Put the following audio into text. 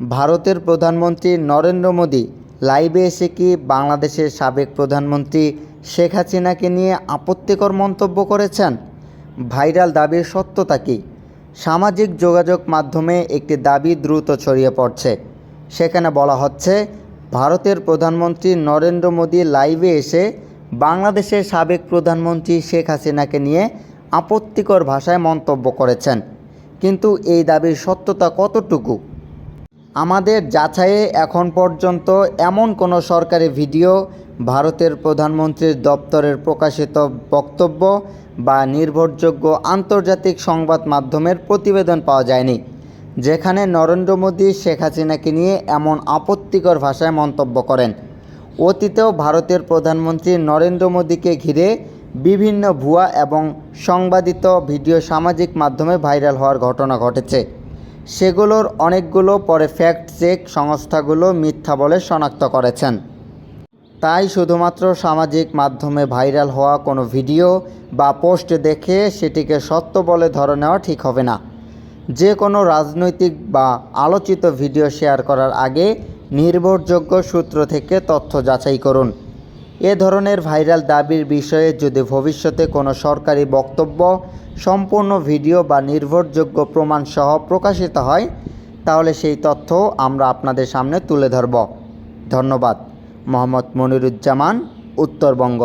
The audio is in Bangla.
ভারতের প্রধানমন্ত্রী নরেন্দ্র মোদী লাইভে এসে কি বাংলাদেশের সাবেক প্রধানমন্ত্রী শেখ হাসিনাকে নিয়ে আপত্তিকর মন্তব্য করেছেন? ভাইরাল দাবির সত্যতা কী? সামাজিক যোগাযোগ মাধ্যমে একটি দাবি দ্রুত ছড়িয়ে পড়ছে। সেখানে বলা হচ্ছে, ভারতের প্রধানমন্ত্রী নরেন্দ্র মোদী লাইভে এসে বাংলাদেশের সাবেক প্রধানমন্ত্রী শেখ হাসিনাকে নিয়ে আপত্তিকর ভাষায় মন্তব্য করেছেন। কিন্তু এই দাবির সত্যতা কতটুকু? আমাদের যাচাইয়ে এখন পর্যন্ত এমন কোনো সরকারি ভিডিও, ভারতের প্রধানমন্ত্রীর দপ্তরের প্রকাশিত বক্তব্য বা নির্ভরযোগ্য আন্তর্জাতিক সংবাদ মাধ্যমের প্রতিবেদন পাওয়া যায়নি, যেখানে নরেন্দ্র মোদী শেখ হাসিনাকে নিয়ে এমন আপত্তিকর ভাষায় মন্তব্য করেন। অতীতেও ভারতের প্রধানমন্ত্রী নরেন্দ্র মোদীকে ঘিরে বিভিন্ন ভুয়া এবং সংবাদিত ভিডিও সামাজিক মাধ্যমে ভাইরাল হওয়ার ঘটনা ঘটেছে। সেগুলোর অনেকগুলো পরে ফ্যাক্ট চেক সংস্থাগুলো মিথ্যা বলে শনাক্ত করেছেন। তাই শুধুমাত্র সামাজিক মাধ্যমে ভাইরাল হওয়া কোনো ভিডিও বা পোস্ট দেখে সেটিকে সত্য বলে ধরে নেওয়া ঠিক হবে না। যে কোনো রাজনৈতিক বা আলোচিত ভিডিও শেয়ার করার আগে নির্ভরযোগ্য সূত্র থেকে তথ্য যাচাই করুন। এ ধরনের ভাইরাল দাবির বিষয়ে যদি ভবিষ্যতে কোনো সরকারি বক্তব্য, সম্পূর্ণ ভিডিও বা নির্ভরযোগ্য প্রমাণসহ প্রকাশিত হয়, তাহলে সেই তথ্য আমরা আপনাদের সামনে তুলে ধরব। ধন্যবাদ। মোহাম্মদ মনিরুজ্জামান, উত্তরবঙ্গ।